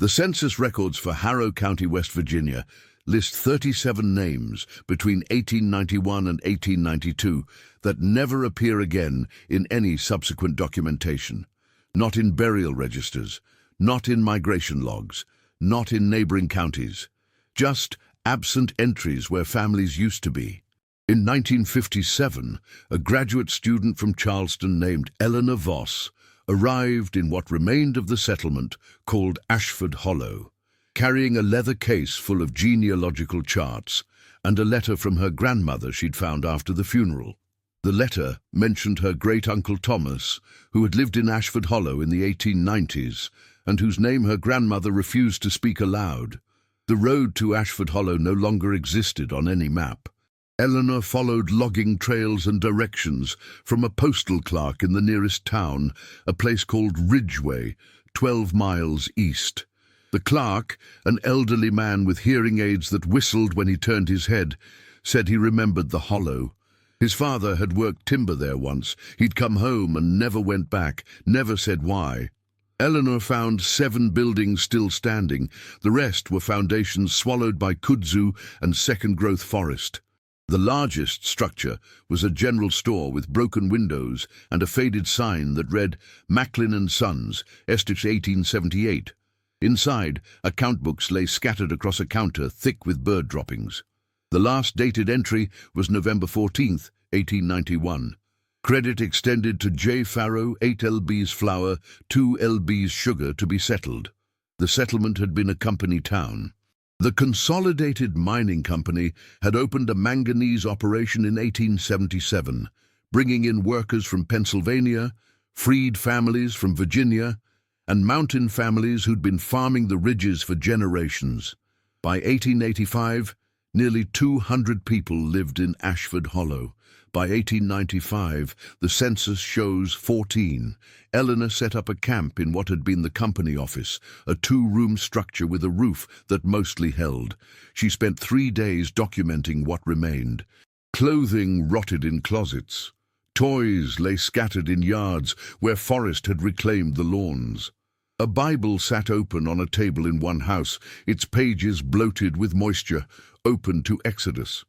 The census records for Harrow County, West Virginia, list 37 names between 1891 and 1892 that never appear again in any subsequent documentation. Not in burial registers, not in migration logs, not in neighboring counties. Just absent entries where families used to be. In 1957, a graduate student from Charleston named Eleanor Voss arrived in what remained of the settlement called Ashford Hollow, carrying a leather case full of genealogical charts and a letter from her grandmother she'd found after the funeral. The letter mentioned her great-uncle Thomas, who had lived in Ashford Hollow in the 1890s and whose name her grandmother refused to speak aloud. The road to Ashford Hollow no longer existed on any map. Eleanor followed logging trails and directions from a postal clerk in the nearest town, a place called Ridgeway, 12 miles east. The clerk, an elderly man with hearing aids that whistled when he turned his head, said he remembered the hollow. His father had worked timber there once. He'd come home and never went back, never said why. Eleanor found 7 buildings still standing. The rest were foundations swallowed by kudzu and second-growth forest. The largest structure was a general store with broken windows and a faded sign that read, "Macklin & Sons, Estate 1878. Inside, account books lay scattered across a counter thick with bird droppings. The last dated entry was November 14th, 1891. Credit extended to J. Farrow, 8 lbs flour, 2 lbs sugar to be settled. The settlement had been a company town. The Consolidated Mining Company had opened a manganese operation in 1877, bringing in workers from Pennsylvania, freed families from Virginia, and mountain families who'd been farming the ridges for generations. By 1885, nearly 200 people lived in Ashford Hollow. By 1895, the census shows 14. Eleanor set up a camp in what had been the company office, a 2-room structure with a roof that mostly held. She spent 3 days documenting what remained. Clothing rotted in closets. Toys lay scattered in yards where forest had reclaimed the lawns. A Bible sat open on a table in one house, its pages bloated with moisture, open to Exodus.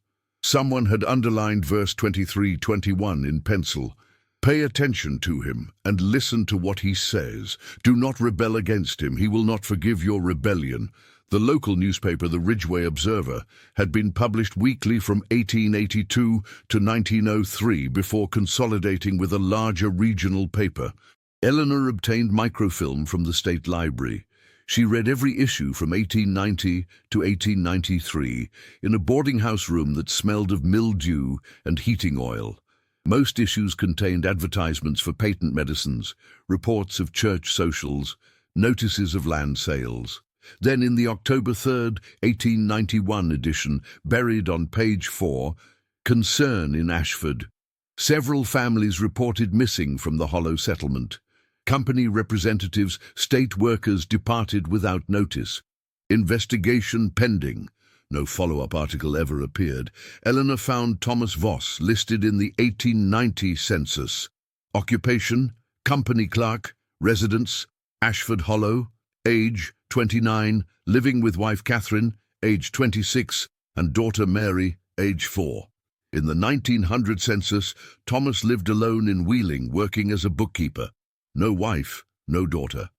Someone had underlined verse 23-21 in pencil. Pay attention to him and listen to what he says. Do not rebel against him. He will not forgive your rebellion. The local newspaper, the Ridgeway Observer, had been published weekly from 1882 to 1903 before consolidating with a larger regional paper. Eleanor obtained microfilm from the State Library. She read every issue from 1890 to 1893 in a boarding house room that smelled of mildew and heating oil. Most issues contained advertisements for patent medicines, reports of church socials, notices of land sales. Then in the October 3, 1891 edition, buried on page 4, Concern in Ashford. Several families reported missing from the Hollow settlement. Company representatives, state workers departed without notice. Investigation pending. No follow-up article ever appeared. Eleanor found Thomas Voss listed in the 1890 census. Occupation, company clerk, residence, Ashford Hollow, age, 29, living with wife Catherine, age 26, and daughter Mary, age 4. In the 1900 census, Thomas lived alone in Wheeling, working as a bookkeeper. No wife, no daughter.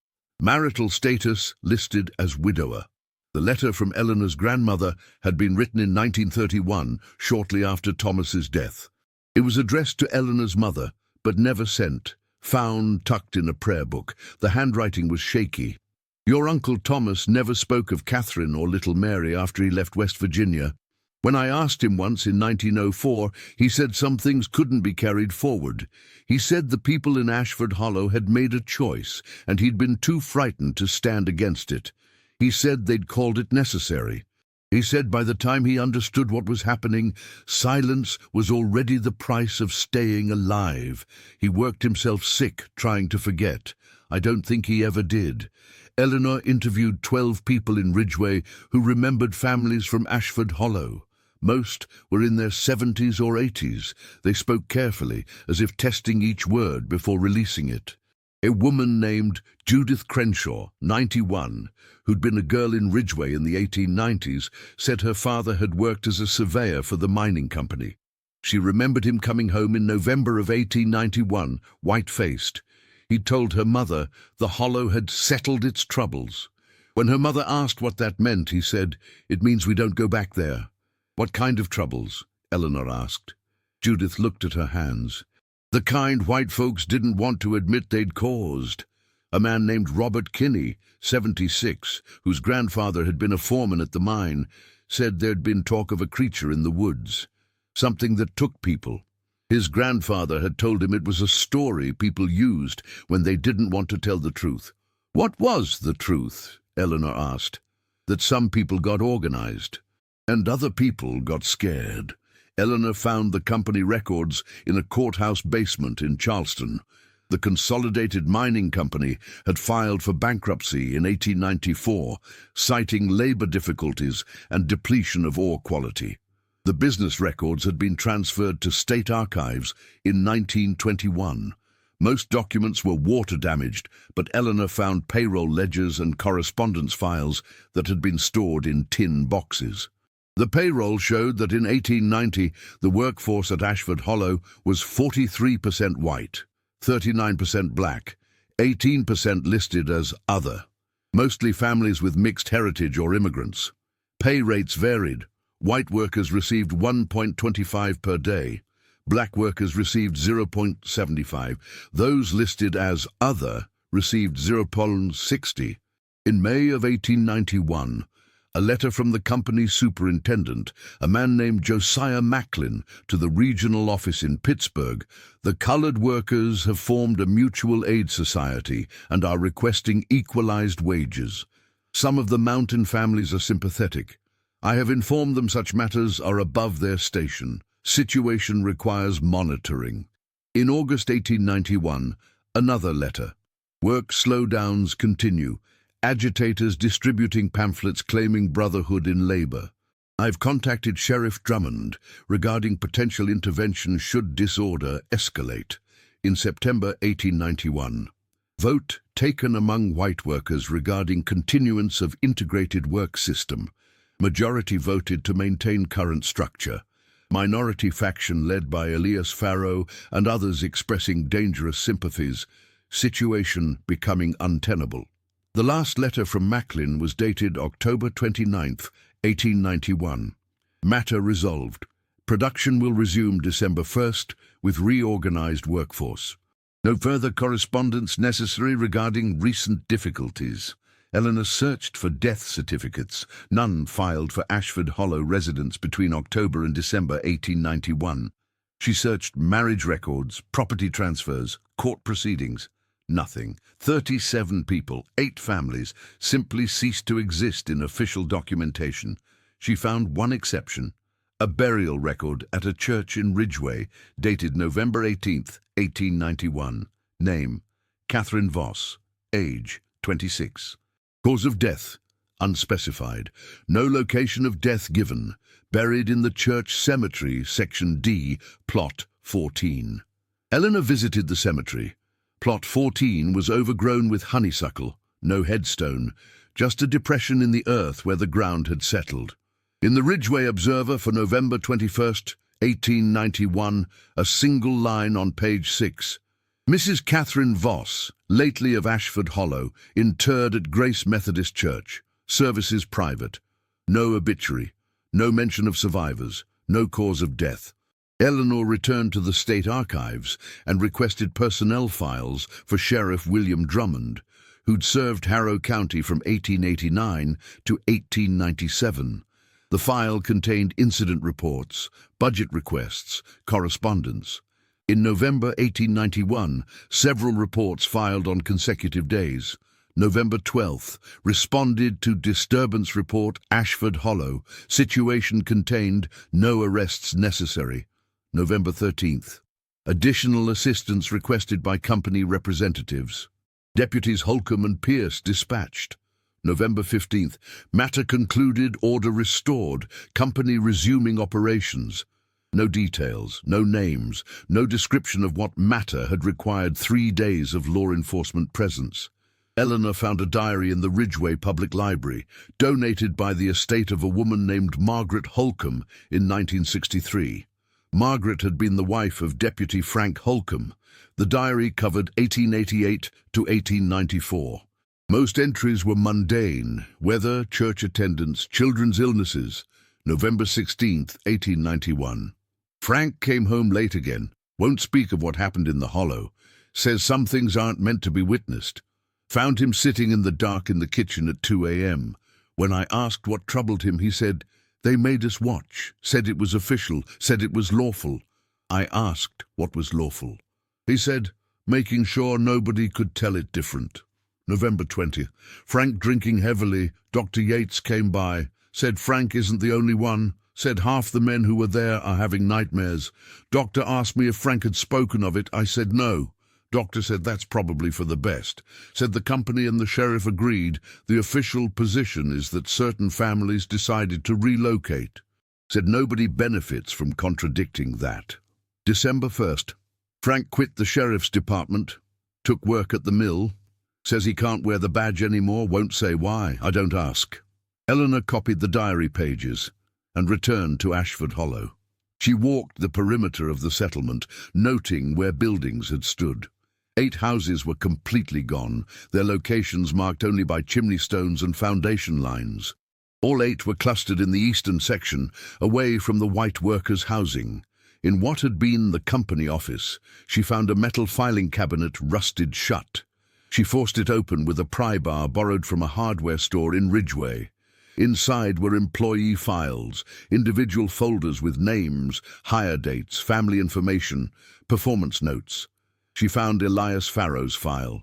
Marital status listed as widower. The letter from Eleanor's grandmother had been written in 1931, shortly after Thomas's death. It was addressed to Eleanor's mother, but never sent, found tucked in a prayer book. The handwriting was shaky. Your Uncle Thomas never spoke of Catherine or little Mary after he left West Virginia. When I asked him once in 1904, he said some things couldn't be carried forward. He said the people in Ashford Hollow had made a choice, and he'd been too frightened to stand against it. He said they'd called it necessary. He said by the time he understood what was happening, silence was already the price of staying alive. He worked himself sick trying to forget. I don't think he ever did. Eleanor interviewed 12 people in Ridgeway who remembered families from Ashford Hollow. Most were in their 70s or 80s. They spoke carefully, as if testing each word before releasing it. A woman named Judith Crenshaw, 91, who'd been a girl in Ridgeway in the 1890s, said her father had worked as a surveyor for the mining company. She remembered him coming home in November of 1891, white-faced. He'd told her mother the hollow had settled its troubles. When her mother asked what that meant, he said, "It means we don't go back there." "What kind of troubles?" Eleanor asked. Judith looked at her hands. "The kind white folks didn't want to admit they'd caused." A man named Robert Kinney, 76, whose grandfather had been a foreman at the mine, said there'd been talk of a creature in the woods, something that took people. His grandfather had told him it was a story people used when they didn't want to tell the truth. "What was the truth?" Eleanor asked. "That some people got organized, and other people got scared." Eleanor found the company records in a courthouse basement in Charleston. The Consolidated Mining Company had filed for bankruptcy in 1894, citing labor difficulties and depletion of ore quality. The business records had been transferred to state archives in 1921. Most documents were water-damaged, but Eleanor found payroll ledgers and correspondence files that had been stored in tin boxes. The payroll showed that in 1890 the workforce at Ashford Hollow was 43% white, 39% black, 18% listed as other, mostly families with mixed heritage or immigrants. Pay rates varied. White workers received 1.25 per day. Black workers received 0.75. Those listed as other received 0.60. In May of 1891, a letter from the company's superintendent, a man named Josiah Macklin, to the regional office in Pittsburgh. "The colored workers have formed a mutual aid society and are requesting equalized wages. Some of the mountain families are sympathetic. I have informed them such matters are above their station. Situation requires monitoring." In August 1891, another letter. "Work slowdowns continue. Agitators distributing pamphlets claiming brotherhood in labor. I've contacted Sheriff Drummond regarding potential intervention should disorder escalate." In September 1891, vote taken among white workers regarding continuance of integrated work system. Majority voted to maintain current structure. Minority faction led by Elias Farrow and others expressing dangerous sympathies. Situation becoming untenable. The last letter from Macklin was dated October 29, 1891. Matter resolved. Production will resume December 1st with reorganized workforce. No further correspondence necessary regarding recent difficulties. Eleanor searched for death certificates, none filed for Ashford Hollow residents between October and December 1891. She searched marriage records, property transfers, court proceedings. Nothing. 37 people, 8 families, simply ceased to exist in official documentation. She found one exception, a burial record at a church in Ridgeway, dated November 18, 1891. Name, Catherine Voss. Age, 26. Cause of death, unspecified. No location of death given. Buried in the church cemetery, Section D, Plot 14. Eleanor visited the cemetery. Plot 14 was overgrown with honeysuckle, no headstone, just a depression in the earth where the ground had settled. In the Ridgeway Observer for November 21, 1891, a single line on page 6. Mrs. Catherine Voss, lately of Ashford Hollow, interred at Grace Methodist Church. Services private. No obituary. No mention of survivors. No cause of death. Eleanor returned to the state archives and requested personnel files for Sheriff William Drummond, who'd served Harrow County from 1889 to 1897. The file contained incident reports, budget requests, correspondence. In November 1891, several reports filed on consecutive days. November 12th, responded to disturbance report Ashford Hollow, situation contained, no arrests necessary. November 13th, additional assistance requested by company representatives. Deputies Holcomb and Pierce dispatched. November 15th, matter concluded, order restored, company resuming operations. No details, no names, no description of what matter had required 3 days of law enforcement presence. Eleanor found a diary in the Ridgeway Public Library, donated by the estate of a woman named Margaret Holcomb in 1963. Margaret had been the wife of Deputy Frank Holcomb. The diary covered 1888 to 1894. Most entries were mundane: weather, church attendance, children's illnesses. November 16th, 1891. Frank came home late again, won't speak of what happened in the Hollow, says some things aren't meant to be witnessed. Found him sitting in the dark in the kitchen at 2 a.m. When I asked what troubled him, he said, "They made us watch, said it was official, said it was lawful." I asked what was lawful. He said, "Making sure nobody could tell it different." November 20th. Frank drinking heavily. Dr. Yates came by, said Frank isn't the only one, said half the men who were there are having nightmares. Doctor asked me if Frank had spoken of it. I said no. Doctor said that's probably for the best. Said the company and the sheriff agreed. The official position is that certain families decided to relocate. Said nobody benefits from contradicting that. December 1st. Frank quit the sheriff's department, took work at the mill. Says he can't wear the badge anymore, won't say why. I don't ask. Eleanor copied the diary pages and returned to Ashford Hollow. She walked the perimeter of the settlement, noting where buildings had stood. 8 houses were completely gone, their locations marked only by chimney stones and foundation lines. All 8 were clustered in the eastern section, away from the white workers' housing. In what had been the company office, she found a metal filing cabinet rusted shut. She forced it open with a pry bar borrowed from a hardware store in Ridgeway. Inside were employee files, individual folders with names, hire dates, family information, performance notes. She found Elias Farrow's file.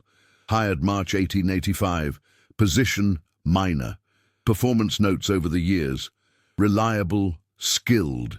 Hired March 1885. Position, minor. Performance notes over the years. Reliable, skilled.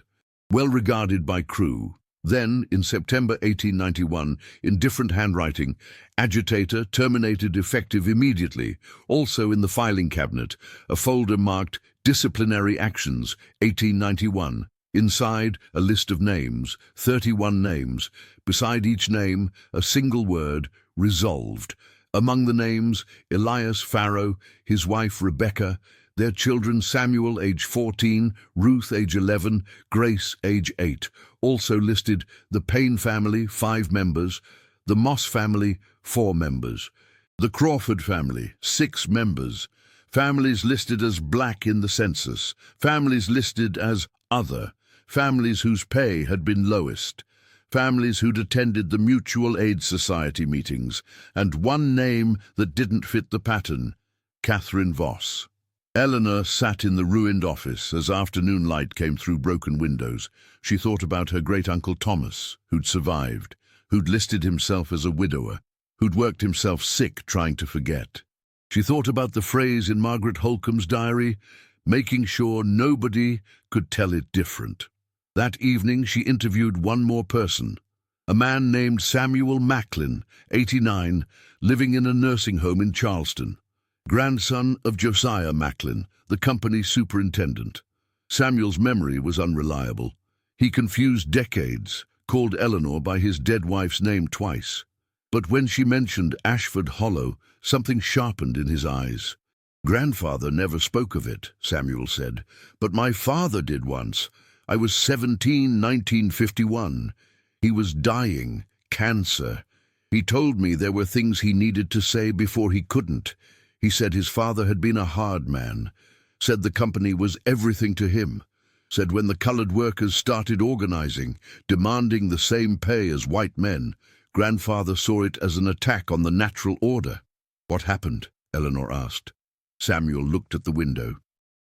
Well regarded by crew. Then, in September 1891, in different handwriting, agitator, terminated effective immediately. Also in the filing cabinet, a folder marked disciplinary actions, 1891. Inside, a list of names, 31 names. Beside each name, a single word, resolved. Among the names, Elias Farrow, his wife Rebecca, their children Samuel, age 14, Ruth, age 11, Grace, age 8. Also listed the Payne family, 5 members, the Moss family, 4 members, the Crawford family, 6 members, families listed as black in the census, families listed as other, families whose pay had been lowest, families who'd attended the Mutual Aid Society meetings, and one name that didn't fit the pattern, Catherine Voss. Eleanor sat in the ruined office as afternoon light came through broken windows. She thought about her great-uncle Thomas, who'd survived, who'd listed himself as a widower, who'd worked himself sick trying to forget. She thought about the phrase in Margaret Holcomb's diary, making sure nobody could tell it different. That evening she interviewed one more person, a man named Samuel Macklin, 89, living in a nursing home in Charleston. Grandson of Josiah Macklin, the company superintendent. Samuel's memory was unreliable. He confused decades, called Eleanor by his dead wife's name twice. But when she mentioned Ashford Hollow, something sharpened in his eyes. "Grandfather never spoke of it," Samuel said, "but my father did once. I was 17, 1951. He was dying, cancer. He told me there were things he needed to say before he couldn't. He said his father had been a hard man, said the company was everything to him, said when the colored workers started organizing, demanding the same pay as white men, Grandfather saw it as an attack on the natural order." "What happened?" Eleanor asked. Samuel looked at the window.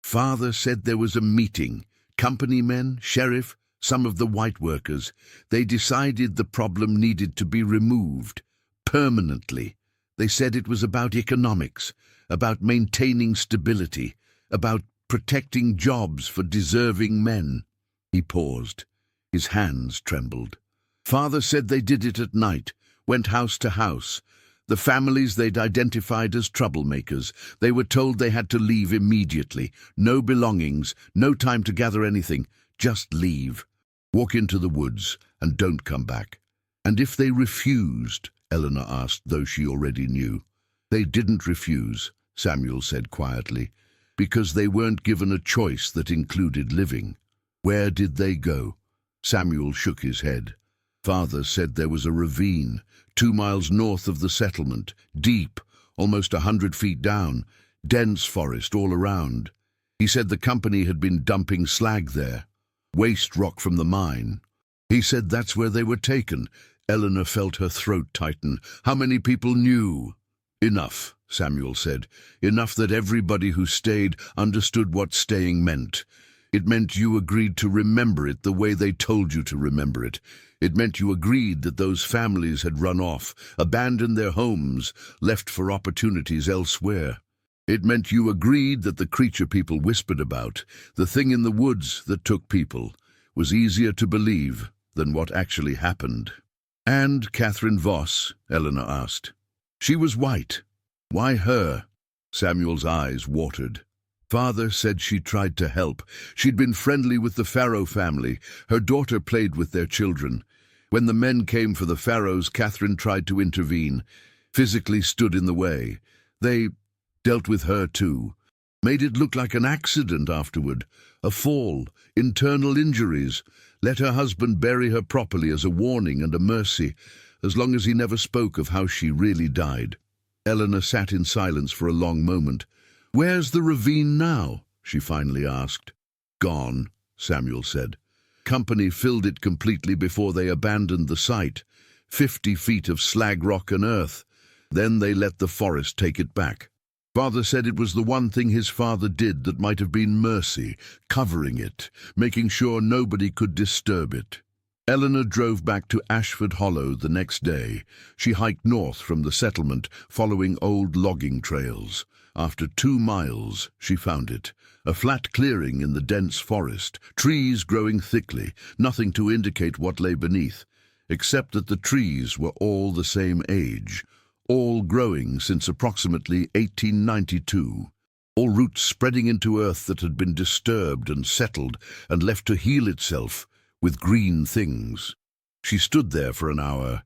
"Father said there was a meeting. Company men, sheriff, some of the white workers. They decided the problem needed to be removed, permanently. They said it was about economics, about maintaining stability, about protecting jobs for deserving men." He paused. His hands trembled. "Father said they did it at night, went house to house. The families they'd identified as troublemakers, they were told they had to leave immediately. No belongings, no time to gather anything, just leave. Walk into the woods and don't come back. And if they refused, Eleanor asked, though she already knew. They didn't refuse, Samuel said quietly, because they weren't given a choice that included living. Where did they go? Samuel shook his head. Father said there was a ravine, 2 miles north of the settlement, deep, almost 100 feet down, dense forest all around. He said the company had been dumping slag there, waste rock from the mine. He said that's where they were taken. Eleanor felt her throat tighten. How many people knew? Enough, Samuel said. Enough that everybody who stayed understood what staying meant. It meant you agreed to remember it the way they told you to remember it. It meant you agreed that those families had run off, abandoned their homes, left for opportunities elsewhere. It meant you agreed that the creature people whispered about, the thing in the woods that took people, was easier to believe than what actually happened. And Catherine Voss? Eleanor asked. She was white. Why her? Samuel's eyes watered. Father said she tried to help. She'd been friendly with the Farrow family. Her daughter played with their children. When the men came for the Farrows, Catherine tried to intervene, physically stood in the way. They dealt with her too. Made it look like an accident afterward, a fall, internal injuries. Let her husband bury her properly as a warning and a mercy, as long as he never spoke of how she really died. Eleanor sat in silence for a long moment. Where's the ravine now? She finally asked. Gone, Samuel said. Company filled it completely before they abandoned the site. 50 feet of slag rock and earth. Then they let the forest take it back. Father said it was the one thing his father did that might have been mercy, covering it, making sure nobody could disturb it. Eleanor drove back to Ashford Hollow the next day. She hiked north from the settlement, following old logging trails. After 2 miles, she found it. A flat clearing in the dense forest, trees growing thickly, nothing to indicate what lay beneath, except that the trees were all the same age, all growing since approximately 1892, all roots spreading into earth that had been disturbed and settled and left to heal itself with green things. She stood there for an hour,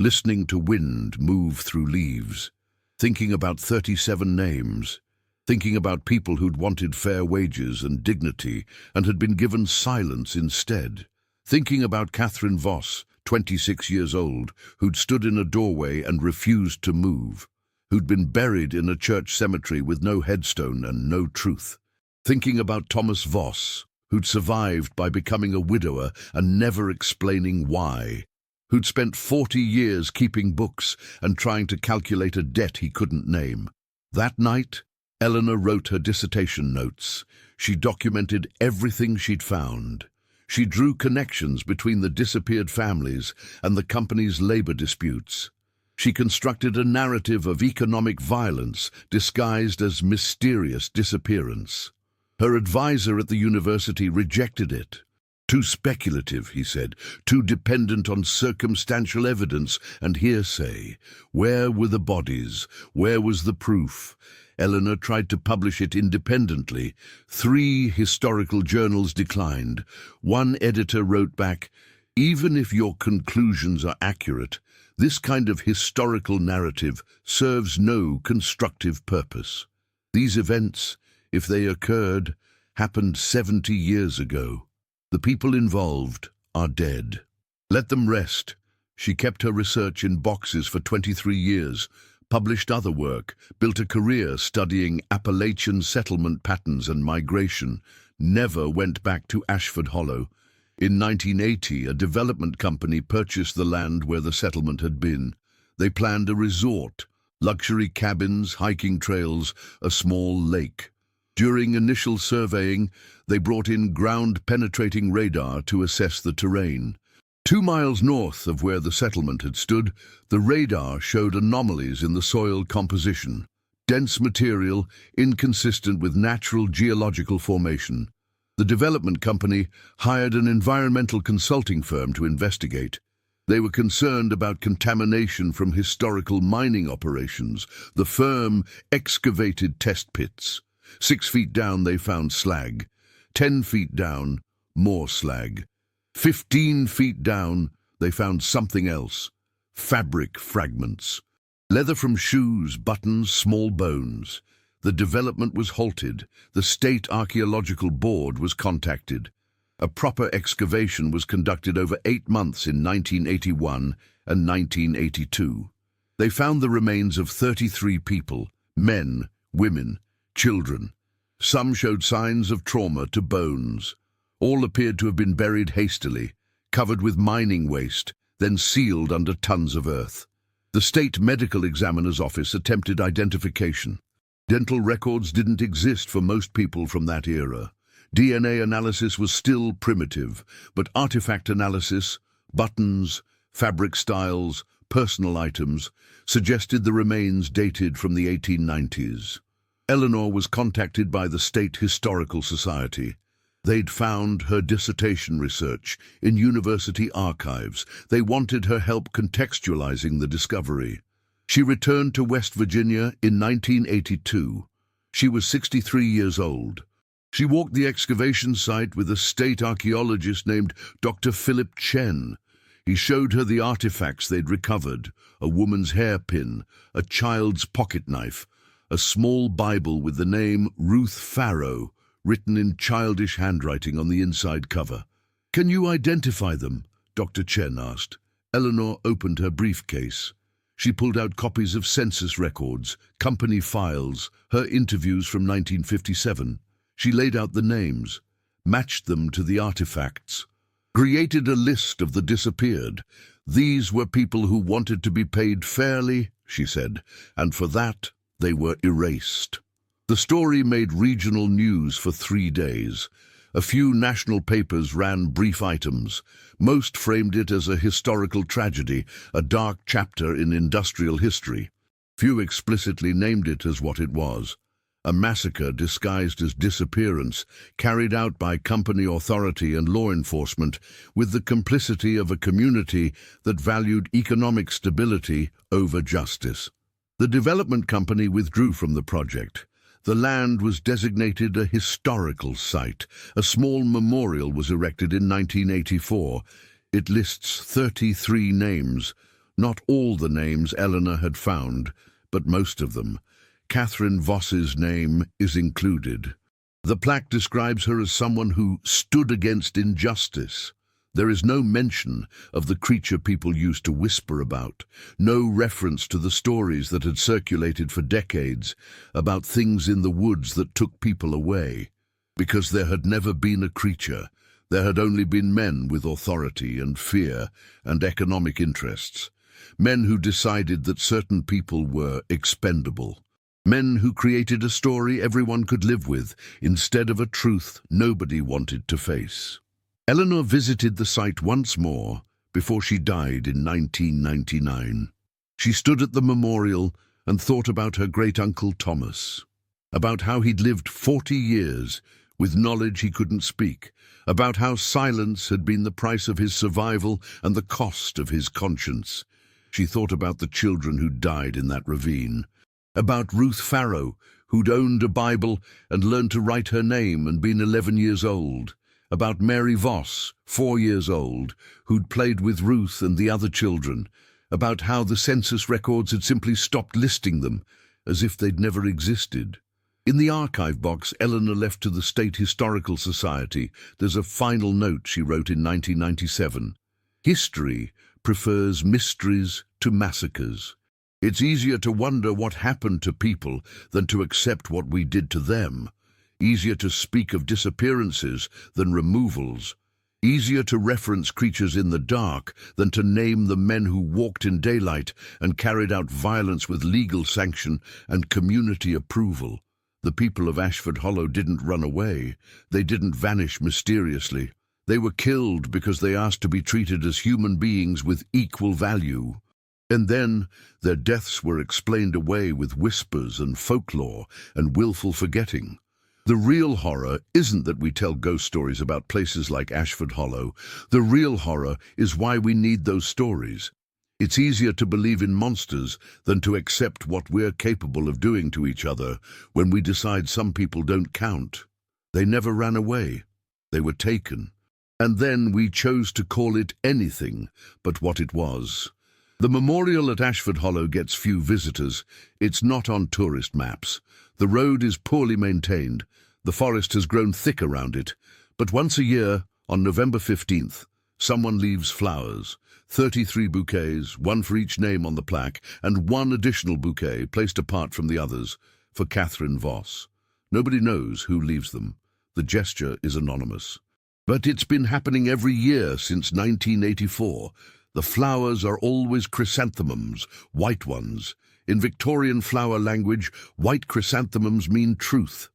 listening to wind move through leaves, thinking about 37 names, thinking about people who'd wanted fair wages and dignity and had been given silence instead, thinking about Catherine Voss, 26 years old, who'd stood in a doorway and refused to move, who'd been buried in a church cemetery with no headstone and no truth, thinking about Thomas Voss, who'd survived by becoming a widower and never explaining why, who'd spent 40 years keeping books and trying to calculate a debt he couldn't name. That night, Eleanor wrote her dissertation notes. She documented everything she'd found. She drew connections between the disappeared families and the company's labor disputes. She constructed a narrative of economic violence disguised as mysterious disappearance. Her advisor at the university rejected it. Too speculative, he said, too dependent on circumstantial evidence and hearsay. Where were the bodies? Where was the proof? Eleanor tried to publish it independently. 3 historical journals declined. One editor wrote back, "Even if your conclusions are accurate, this kind of historical narrative serves no constructive purpose. These events, if they occurred, happened 70 years ago. The people involved are dead. Let them rest." She kept her research in boxes for 23 years, published other work, built a career studying Appalachian settlement patterns and migration, never went back to Ashford Hollow. In 1980, a development company purchased the land where the settlement had been. They planned a resort, luxury cabins, hiking trails, a small lake. During initial surveying, they brought in ground-penetrating radar to assess the terrain. 2 miles north of where the settlement had stood, the radar showed anomalies in the soil composition, dense material inconsistent with natural geological formation. The development company hired an environmental consulting firm to investigate. They were concerned about contamination from historical mining operations. The firm excavated test pits. 6 feet down they found slag. 10 feet down, more slag. 15 feet down, they found something else. Fabric fragments. Leather from shoes, buttons, small bones. The development was halted. The State Archaeological Board was contacted. A proper excavation was conducted over 8 months in 1981 and 1982. They found the remains of 33 people, men, women, children. Some showed signs of trauma to bones. All appeared to have been buried hastily, covered with mining waste, then sealed under tons of earth. The State Medical Examiner's Office attempted identification. Dental records didn't exist for most people from that era. DNA analysis was still primitive, but artifact analysis, buttons, fabric styles, personal items, suggested the remains dated from the 1890s. Eleanor was contacted by the State Historical Society. They'd found her dissertation research in university archives. They wanted her help contextualizing the discovery. She returned to West Virginia in 1982. She was 63 years old. She walked the excavation site with a state archaeologist named Dr. Philip Chen. He showed her the artifacts they'd recovered: a woman's hairpin, a child's pocket knife, a small Bible with the name Ruth Farrow written in childish handwriting on the inside cover. "Can you identify them?" Dr. Chen asked. Eleanor opened her briefcase. She pulled out copies of census records, company files, her interviews from 1957. She laid out the names, matched them to the artifacts, created a list of the disappeared. These were people who wanted to be paid fairly, she said, and for that they were erased. The story made regional news for 3 days. A few national papers ran brief items. Most framed it as a historical tragedy, a dark chapter in industrial history. Few explicitly named it as what it was: a massacre disguised as disappearance, carried out by company authority and law enforcement with the complicity of a community that valued economic stability over justice. The development company withdrew from the project. The land was designated a historical site. A small memorial was erected in 1984. It lists 33 names. Not all the names Eleanor had found, but most of them. Catherine Voss's name is included. The plaque describes her as someone who stood against injustice. There is no mention of the creature people used to whisper about, no reference to the stories that had circulated for decades about things in the woods that took people away. Because there had never been a creature, there had only been men with authority and fear and economic interests. Men who decided that certain people were expendable. Men who created a story everyone could live with instead of a truth nobody wanted to face. Eleanor visited the site once more before she died in 1999. She stood at the memorial and thought about her great-uncle Thomas, about how he'd lived 40 years with knowledge he couldn't speak, about how silence had been the price of his survival and the cost of his conscience. She thought about the children who died in that ravine, about Ruth Farrow, who'd owned a Bible and learned to write her name and been 11 years old, about Mary Voss, 4 years old, who'd played with Ruth and the other children, about how the census records had simply stopped listing them, as if they'd never existed. In the archive box Eleanor left to the State Historical Society, there's a final note she wrote in 1997. History prefers mysteries to massacres. It's easier to wonder what happened to people than to accept what we did to them. Easier to speak of disappearances than removals. Easier to reference creatures in the dark than to name the men who walked in daylight and carried out violence with legal sanction and community approval. The people of Ashford Hollow didn't run away. They didn't vanish mysteriously. They were killed because they asked to be treated as human beings with equal value. And then their deaths were explained away with whispers and folklore and willful forgetting. The real horror isn't that we tell ghost stories about places like Ashford Hollow. The real horror is why we need those stories. It's easier to believe in monsters than to accept what we're capable of doing to each other when we decide some people don't count. They never ran away. They were taken. And then we chose to call it anything but what it was. The memorial at Ashford Hollow gets few visitors. It's not on tourist maps. The road is poorly maintained. The forest has grown thick around it. But once a year, on November 15th, someone leaves flowers. 33 bouquets, one for each name on the plaque, and one additional bouquet placed apart from the others, for Catherine Voss. Nobody knows who leaves them. The gesture is anonymous. But it's been happening every year since 1984. The flowers are always chrysanthemums, white ones. In Victorian flower language, white chrysanthemums mean truth.